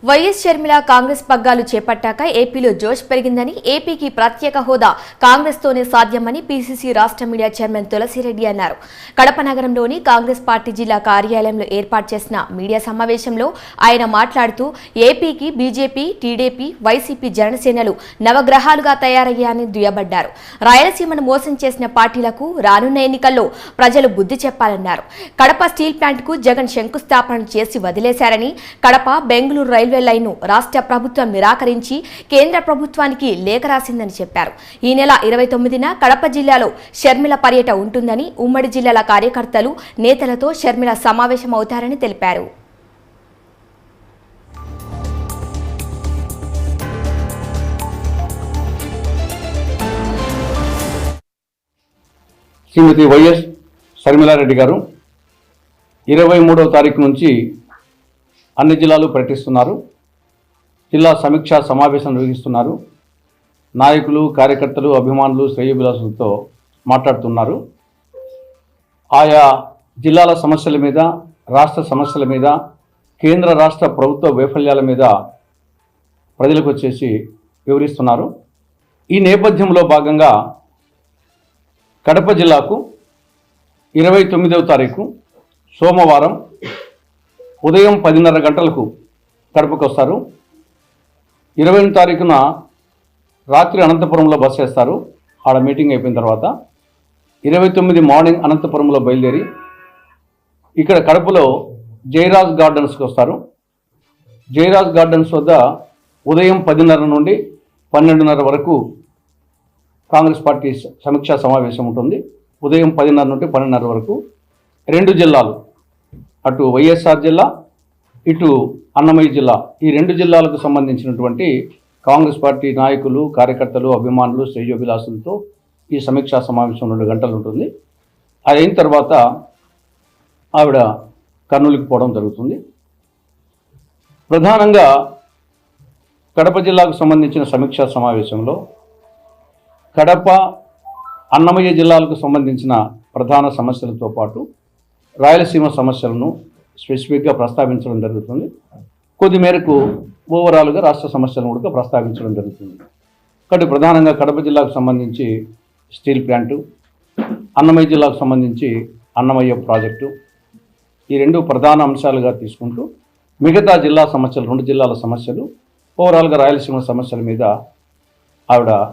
YS Sharmila Congress పగ్గాలు చేపట్టాక ఏపీలో జోష్ పెరిగిందని, ఏపీకి ప్రత్యేక హోదా కాంగ్రెస్తోనే సాధ్యమని పీసీసీ రాష్ట్ర మీడియా చైర్మన్ తులసిరెడ్డి అన్నారు. కడప నగరంలోని కాంగ్రెస్ పార్టీ జిల్లా కార్యాలయంలో ఏర్పాటు చేసిన మీడియా సమావేశంలో ఆయన మాట్లాడుతూ ఏపీకి బీజేపీ, టీడీపీ, వైసీపీ, జనసేనలు నవగ్రహాలుగా తయారయ్యాయని దుయ్యబడ్డారు. రాయలసీమను మోసం చేసిన పార్టీలకు రానున్న ఎన్నికల్లో ప్రజలు బుద్ధి చెప్పాలన్నారు. కడప స్టీల్ ప్లాంట్కు జగన్ శంకుస్థాపన చేసి వదిలేశారని, కడప బెంగళూరు రైల్వే లైన్ను రాష్ట్ర ప్రభుత్వం నిరాకరించి కేంద్ర ప్రభుత్వానికి లేఖ రాసిందని చెప్పారు. ఈ నెల 29న కడప జిల్లాలో షర్మిల పర్యటన ఉంటుందని, ఉమ్మడి జిల్లాల కార్యకర్తలు, నేతలతో షర్మిల సమావేశమవుతారని తెలిపారు. శ్రీమతి వైఎస్ షర్మిలారెడ్డి గారు 23వ తారీఖు నుంచి అన్ని జిల్లాలు పర్యటిస్తున్నారు. జిల్లా సమీక్షా సమావేశం నిర్వహిస్తున్నారు. నాయకులు, కార్యకర్తలు, అభిమానులు, శ్రేయోభిలాషులతో మాట్లాడుతున్నారు. ఆయా జిల్లాల సమస్యల మీద, రాష్ట్ర సమస్యల మీద, కేంద్ర రాష్ట్ర ప్రభుత్వ వైఫల్యాల మీద ప్రజలకు వచ్చేసి వివరిస్తున్నారు. ఈ నేపథ్యంలో భాగంగా కడప జిల్లాకు 29వ తారీఖు సోమవారం ఉదయం 10:30 గంటలకు కడపకు వస్తారు. 20వ తారీఖున రాత్రి అనంతపురంలో బస చేస్తారు. ఆడ మీటింగ్ అయిపోయిన తర్వాత 29 మార్నింగ్ అనంతపురంలో బయలుదేరి ఇక్కడ కడపలో జయరాజ్ గార్డెన్స్కి వస్తారు. జయరాజ్ గార్డెన్స్ వద్ద ఉదయం 10:30 నుండి 12:30 వరకు కాంగ్రెస్ పార్టీ సమీక్షా సమావేశం ఉంటుంది. ఉదయం 10:30 నుండి 12:30 వరకు రెండు జిల్లాలు, అటు వైఎస్ఆర్ జిల్లా, ఇటు అన్నమయ్య జిల్లా, ఈ రెండు జిల్లాలకు సంబంధించినటువంటి కాంగ్రెస్ పార్టీ నాయకులు, కార్యకర్తలు, అభిమానులు, శ్రేయోభిలాషులతో ఈ సమీక్షా సమావేశం 2 గంటలు ఉంటుంది. అది అయిన తర్వాత ఆవిడ కర్నూలుకి పోవడం జరుగుతుంది. ప్రధానంగా కడప జిల్లాకు సంబంధించిన సమీక్షా సమావేశంలో కడప, అన్నమయ్య జిల్లాలకు సంబంధించిన ప్రధాన సమస్యలతో పాటు రాయలసీమ సమస్యలను స్పెసిఫిక్గా ప్రస్తావించడం జరుగుతుంది. కొద్ది మేరకు ఓవరాల్గా రాష్ట్ర సమస్యలను కూడా ప్రస్తావించడం జరుగుతుంది. కాబట్టి ప్రధానంగా కడప జిల్లాకు సంబంధించి స్టీల్ ప్లాంటు, అన్నమయ్య జిల్లాకు సంబంధించి అన్నమయ్య ప్రాజెక్టు, ఈ రెండు ప్రధాన అంశాలుగా తీసుకుంటూ మిగతా జిల్లా సమస్యలు, 2 జిల్లాల సమస్యలు, ఓవరాల్గా రాయలసీమ సమస్యల మీద ఆవిడ